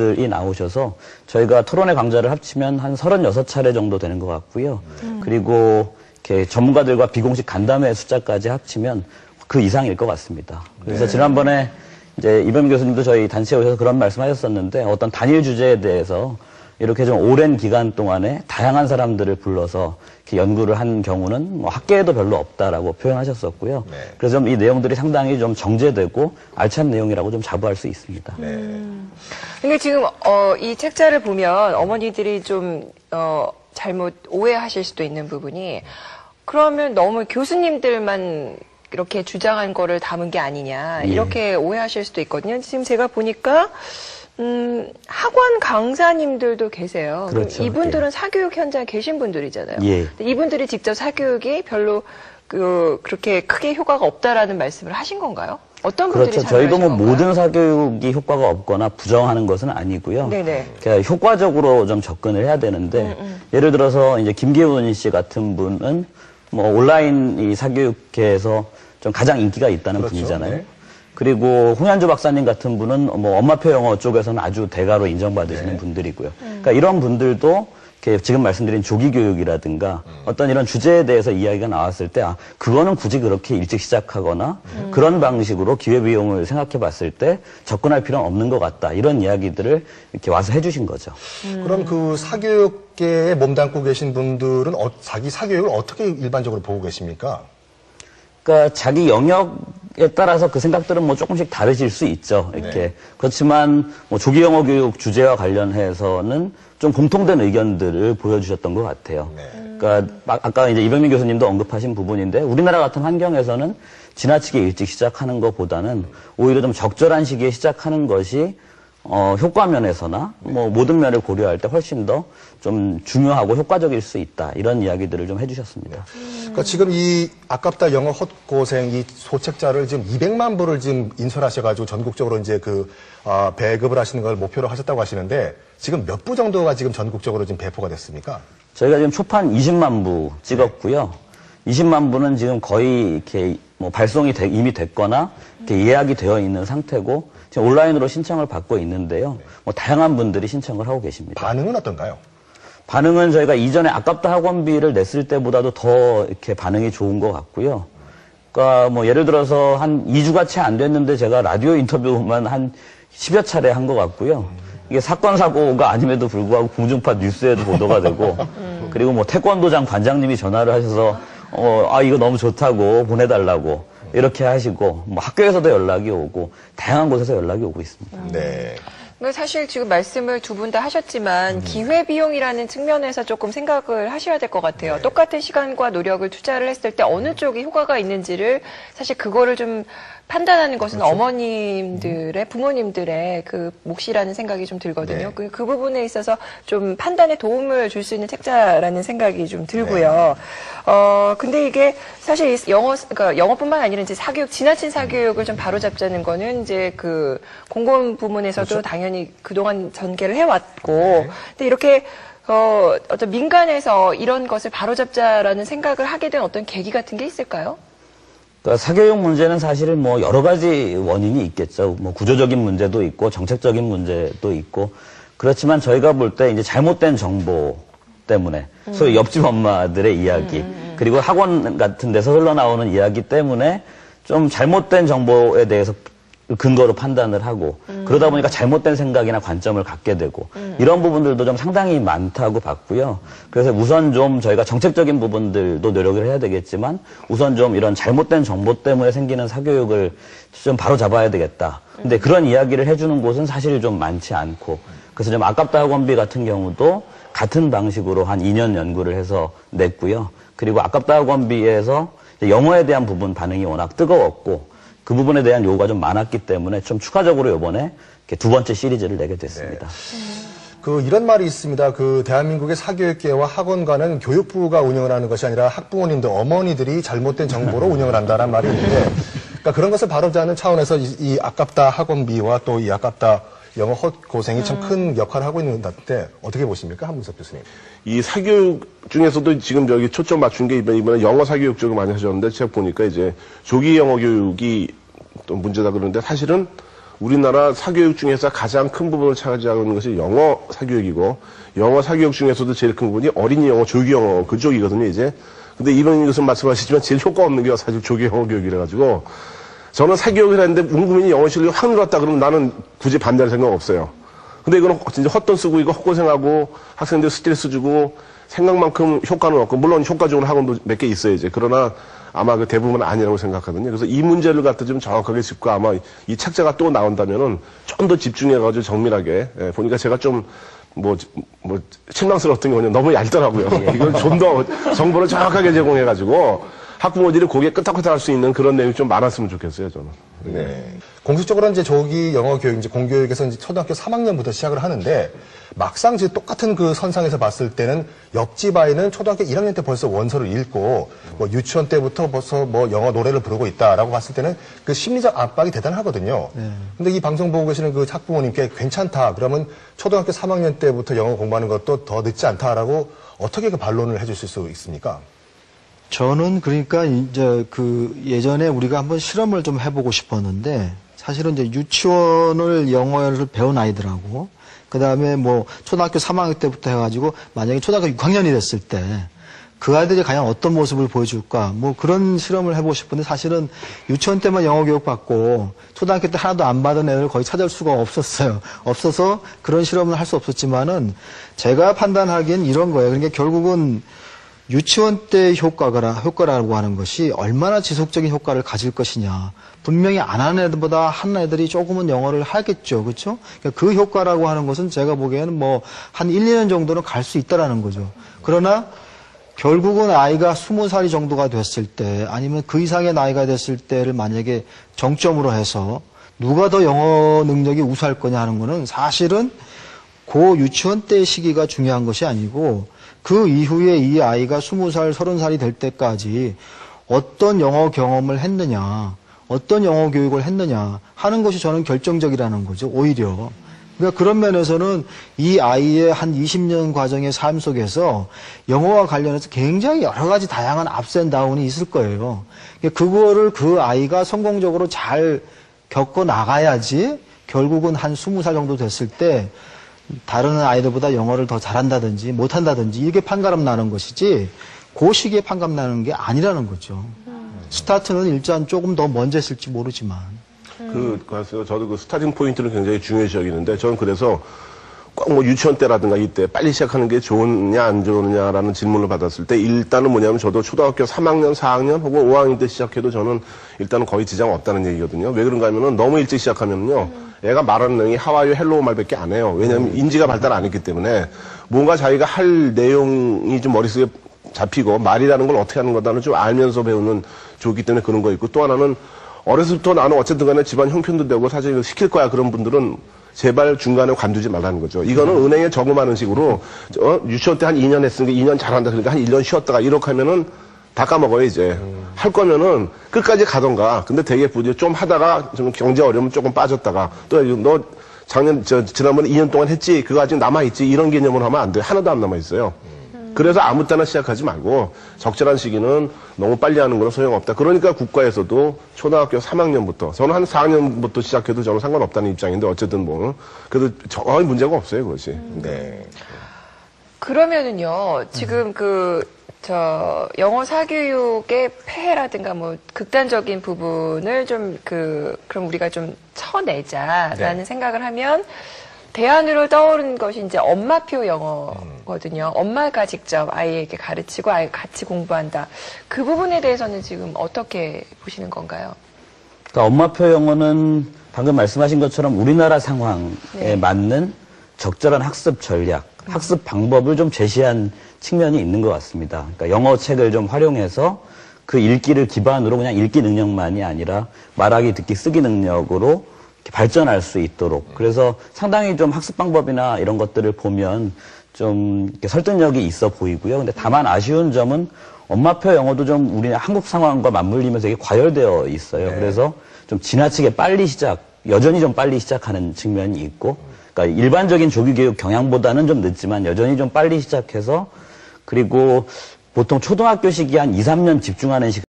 의견들이 나오셔서 저희가 토론회 강좌를 합치면 한 36차례 정도 되는 것 같고요. 그리고 이렇게 전문가들과 비공식 간담회 숫자까지 합치면 그 이상일 것 같습니다. 그래서 지난번에 이제 이병민 교수님도 저희 단체에 오셔서 그런 말씀하셨었는데 어떤 단일 주제에 대해서 이렇게 좀 오랜 기간 동안에 다양한 사람들을 불러서 이렇게 연구를 한 경우는 뭐 학계에도 별로 없다라고 표현하셨었고요. 그래서 좀 이 내용들이 상당히 좀 정제되고 알찬 내용이라고 좀 자부할 수 있습니다. 근데 지금 이 책자를 보면 어머니들이 좀 잘못 오해하실 수도 있는 부분이 그러면 너무 교수님들만 이렇게 주장한 거를 담은 게 아니냐 이렇게 오해하실 수도 있거든요. 지금 제가 보니까 학원 강사님들도 계세요. 그렇죠. 이분들은 사교육 현장에 계신 분들이잖아요. 예. 이분들이 직접 사교육이 별로 그렇게 크게 효과가 없다라는 말씀을 하신 건가요? 어떤 분들이 그렇죠. 저희도 뭐 건가요? 모든 사교육이 효과가 없거나 부정하는 것은 아니고요. 네네. 그러니까 효과적으로 좀 접근을 해야 되는데 예를 들어서 이제 김기훈 씨 같은 분은 뭐 온라인 이 사교육계에서 좀 가장 인기가 있다는 그렇죠. 분이잖아요. 네. 그리고 홍현주 박사님 같은 분은 뭐 엄마표 영어 쪽에서는 아주 대가로 인정받으시는 분들이고요. 그러니까 이런 분들도 이렇게 지금 말씀드린 조기 교육이라든가 어떤 이런 주제에 대해서 이야기가 나왔을 때 그거는 굳이 그렇게 일찍 시작하거나 그런 방식으로 기회비용을 생각해 봤을 때 접근할 필요는 없는 것 같다. 이런 이야기들을 이렇게 와서 해주신 거죠. 그럼 그 사교육계에 몸담고 계신 분들은 자기 사교육을 어떻게 일반적으로 보고 계십니까? 그러니까 자기 영역에 따라서 그 생각들은 뭐 조금씩 다르실 수 있죠. 이렇게 그렇지만 뭐 조기 영어 교육 주제와 관련해서는 좀 공통된 의견들을 보여주셨던 것 같아요. 그러니까 아까 이제 이병민 교수님도 언급하신 부분인데 우리나라 같은 환경에서는 지나치게 일찍 시작하는 것보다는 오히려 좀 적절한 시기에 시작하는 것이 효과 면에서나 뭐 모든 면을 고려할 때 훨씬 더 좀 중요하고 효과적일 수 있다. 이런 이야기들을 좀 해주셨습니다. 그러니까 지금 이 아깝다 영어 헛고생 이 소책자를 지금 200만 부를 지금 인쇄하셔가지고 전국적으로 이제 배급을 하시는 걸 목표로 하셨다고 하시는데 지금 몇 부 정도가 지금 전국적으로 지금 배포가 됐습니까? 저희가 지금 초판 20만 부 찍었고요. 20만 부는 지금 거의 이렇게 뭐 발송이 이미 됐거나 이렇게 예약이 되어 있는 상태고 지금 온라인으로 신청을 받고 있는데요. 뭐 다양한 분들이 신청을 하고 계십니다. 반응은 어떤가요? 반응은 저희가 이전에 아깝다 학원비를 냈을 때보다도 더 이렇게 반응이 좋은 것 같고요. 그러니까 뭐 예를 들어서 한 2주가 채 안 됐는데 제가 라디오 인터뷰만 한 10여 차례 한 것 같고요. 이게 사건 사고가 아님에도 불구하고 공중파 뉴스에도 보도가 되고 그리고 뭐 태권도장 관장님이 전화를 하셔서 이거 너무 좋다고 보내달라고 이렇게 하시고 뭐 학교에서도 연락이 오고 다양한 곳에서 연락이 오고 있습니다. 네. 사실 지금 말씀을 두 분 다 하셨지만 기회비용이라는 측면에서 조금 생각을 하셔야 될 것 같아요. 똑같은 시간과 노력을 투자를 했을 때 어느 쪽이 효과가 있는지를 사실 그거를 좀 판단하는 것은 어머님들의 부모님들의 그 몫이라는 생각이 좀 들거든요. 그 부분에 있어서 좀 판단에 도움을 줄 수 있는 책자라는 생각이 좀 들고요. 근데 이게 사실 그러니까 영어뿐만 아니라 이제 지나친 사교육을 좀 바로잡자는 거는 이제 그 공공 부문에서도 당연히 그동안 전개를 해왔고, 근데 이렇게 어떤 민간에서 이런 것을 바로잡자라는 생각을 하게 된 어떤 계기 같은 게 있을까요? 그러니까 사교육 문제는 사실은 뭐 여러 가지 원인이 있겠죠. 뭐 구조적인 문제도 있고 정책적인 문제도 있고 그렇지만 저희가 볼 때 이제 잘못된 정보 때문에 소위 옆집 엄마들의 이야기 그리고 학원 같은 데서 흘러나오는 이야기 때문에 좀 잘못된 정보에 대해서 근거로 판단을 하고 그러다 보니까 잘못된 생각이나 관점을 갖게 되고 이런 부분들도 좀 상당히 많다고 봤고요. 그래서 우선 좀 저희가 정책적인 부분들도 노력을 해야 되겠지만 우선 좀 이런 잘못된 정보 때문에 생기는 사교육을 좀 바로 잡아야 되겠다. 근데 그런 이야기를 해주는 곳은 사실 좀 많지 않고 그래서 좀 아깝다 학원비 같은 경우도 같은 방식으로 한 2년 연구를 해서 냈고요. 그리고 아깝다 학원비에서 영어에 대한 부분 반응이 워낙 뜨거웠고 그 부분에 대한 요구가 좀 많았기 때문에 좀 추가적으로 이번에 두 번째 시리즈를 내게 됐습니다. 이런 말이 있습니다. 대한민국의 사교육계와 학원과는 교육부가 운영을 하는 것이 아니라 학부모님들, 어머니들이 잘못된 정보로 운영을 한다는 말이 있는데, 그러니까 그런 것을 바로잡는 차원에서 이 아깝다 학원비와 또 이 아깝다 영어 헛고생이 참 큰 역할을 하고 있는 것 같은데 어떻게 보십니까? 한문섭 교수님. 이 사교육 중에서도 지금 여기 초점 맞춘 게 이번에 영어 사교육 쪽을 많이 하셨는데 제가 보니까 이제 조기 영어 교육이 또 문제다 그러는데 사실은 우리나라 사교육 중에서 가장 큰 부분을 차지하고 있는 것이 영어 사교육이고, 영어 사교육 중에서도 제일 큰 부분이 어린이 영어, 조기 영어 그쪽이거든요, 이제. 근데 이번 교수님 말씀하시지만 제일 효과 없는 게 사실 조기 영어 교육이라가지고, 저는 사교육을 했는데 문구민이 영어 실력이 확 늘었다 그러면 나는 굳이 반대할 생각 없어요. 근데 이거는 진짜 헛돈 쓰고 이거 헛고생하고 학생들 스트레스 주고 생각만큼 효과는 없고, 물론 효과적으로 학원도 몇 개 있어요, 이제. 그러나 아마 그 대부분은 아니라고 생각하거든요. 그래서 이 문제를 갖다 좀 정확하게 짚고 아마 이 책자가 또 나온다면은 좀 더 집중해가지고 정밀하게, 보니까 제가 좀 실망스러웠던 게 뭐냐, 너무 얇더라고요. 이걸 좀 더 정보를 정확하게 제공해가지고 학부모들이 고개 끄덕끄덕 할 수 있는 그런 내용이 좀 많았으면 좋겠어요, 저는. 네. 공식적으로는 이제 조기 영어 교육, 이제 공교육에서 이제 초등학교 3학년부터 시작을 하는데, 막상 이제 똑같은 그 선상에서 봤을 때는 옆집 아이는 초등학교 1학년 때 벌써 원서를 읽고, 뭐 유치원 때부터 벌써 뭐 영어 노래를 부르고 있다라고 봤을 때는 그 심리적 압박이 대단하거든요. 근데 이 방송 보고 계시는 그 학부모님께 괜찮다, 그러면 초등학교 3학년 때부터 영어 공부하는 것도 더 늦지 않다라고 어떻게 그 반론을 해주실 수 있습니까? 저는 그러니까 이제 그 예전에 우리가 한번 실험을 좀 해보고 싶었는데, 사실은 이제 유치원을 영어를 배운 아이들하고 그다음에 뭐 초등학교 3학년 때부터 해가지고 만약에 초등학교 6학년이 됐을 때 그 아이들이 과연 어떤 모습을 보여줄까, 뭐 그런 실험을 해보고 싶은데, 사실은 유치원 때만 영어 교육 받고 초등학교 때 하나도 안 받은 애를 거의 찾을 수가 없었어요. 없어서 그런 실험을 할 수 없었지만은, 제가 판단하기엔 이런 거예요. 그러니까 결국은 유치원 때 효과라고 하는 것이 얼마나 지속적인 효과를 가질 것이냐. 분명히 안 하는 애들보다 하는 애들이 조금은 영어를 하겠죠. 그렇죠? 그러니까 그 효과라고 하는 것은 제가 보기에는 뭐 한 1, 2년 정도는 갈 수 있다라는 거죠. 그러나 결국은 아이가 20살이 정도가 됐을 때, 아니면 그 이상의 나이가 됐을 때를 만약에 정점으로 해서 누가 더 영어 능력이 우수할 거냐 하는 거는, 사실은 그 유치원 때 시기가 중요한 것이 아니고 그 이후에 이 아이가 20살, 30살이 될 때까지 어떤 영어 경험을 했느냐, 어떤 영어 교육을 했느냐 하는 것이 저는 결정적이라는 거죠, 오히려. 그러니까 그런 면에서는 이 아이의 한 20년 과정의 삶 속에서 영어와 관련해서 굉장히 여러 가지 다양한 업앤다운이 있을 거예요. 그러니까 그거를 그 아이가 성공적으로 잘 겪어 나가야지 결국은 한 20살 정도 됐을 때 다른 아이들보다 영어를 더 잘한다든지 못한다든지 이렇게 판가름 나는 것이지, 그 시기에 판가름 나는 게 아니라는 거죠. 스타트는 일단 조금 더 먼저 했을지 모르지만. 그래서 저도 그 스타팅 포인트를 굉장히 중요시 여기는데, 저는 그래서 꼭 뭐 유치원 때라든가 이때 빨리 시작하는 게 좋으냐 안 좋으냐라는 질문을 받았을 때, 일단은 뭐냐면 저도 초등학교 3학년, 4학년 혹은 5학년 때 시작해도 저는 일단은 거의 지장 없다는 얘기거든요. 왜 그런가 하면은 너무 일찍 시작하면요, 애가 말하는 내용이 하와이어 헬로우 말밖에 안 해요. 왜냐하면 인지가 발달 안 했기 때문에 뭔가 자기가 할 내용이 좀 머릿속에 잡히고 말이라는 걸 어떻게 하는 거다는 좀 알면서 배우는 좋기 때문에 그런 거 있고, 또 하나는 어렸을 때 나는 어쨌든 간에 집안 형편도 되고 사실 이거 시킬 거야 그런 분들은 제발 중간에 관두지 말라는 거죠. 이거는 은행에 저금하는 식으로 유치원 때 한 2년 했으니까 2년 잘한다 그러니까 한 1년 쉬었다가 이렇게 하면은 다 까먹어요 이제. 할 거면은 끝까지 가던가. 근데 되게 부디 좀 하다가 좀 경제 어려우면 조금 빠졌다가 또 너 작년 지난번에 2년 동안 했지 그거 아직 남아있지 이런 개념으로 하면 안 돼. 하나도 안 남아있어요. 그래서 아무 때나 시작하지 말고 적절한 시기는 너무 빨리 하는 거는 소용없다. 그러니까 국가에서도 초등학교 3학년부터, 저는 한 4학년부터 시작해도 저는 상관없다는 입장인데, 어쨌든 뭐 그래도 전혀 문제가 없어요 그것이. 네. 그러면은요, 지금 영어 사교육의 폐해라든가 뭐 극단적인 부분을 그럼 우리가 좀 쳐내자라는 생각을 하면, 대안으로 떠오르는 것이 이제 엄마표 영어거든요. 엄마가 직접 아이에게 가르치고 아이가 같이 공부한다. 그 부분에 대해서는 지금 어떻게 보시는 건가요? 그러니까 엄마표 영어는 방금 말씀하신 것처럼 우리나라 상황에 맞는 적절한 학습 전략, 학습 방법을 좀 제시한 측면이 있는 것 같습니다. 그러니까 영어 책을 좀 활용해서 그 읽기를 기반으로 그냥 읽기 능력만이 아니라 말하기, 듣기, 쓰기 능력으로 발전할 수 있도록. 그래서 상당히 좀 학습 방법이나 이런 것들을 보면 좀 이렇게 설득력이 있어 보이고요. 근데 다만 아쉬운 점은 엄마표 영어도 좀 우리 한국 상황과 맞물리면서 되게 과열되어 있어요. 그래서 좀 지나치게 여전히 좀 빨리 시작하는 측면이 있고, 그러니까 일반적인 조기 교육 경향보다는 좀 늦지만 여전히 좀 빨리 시작해서, 그리고 보통 초등학교 시기 한 2, 3년 집중하는 시간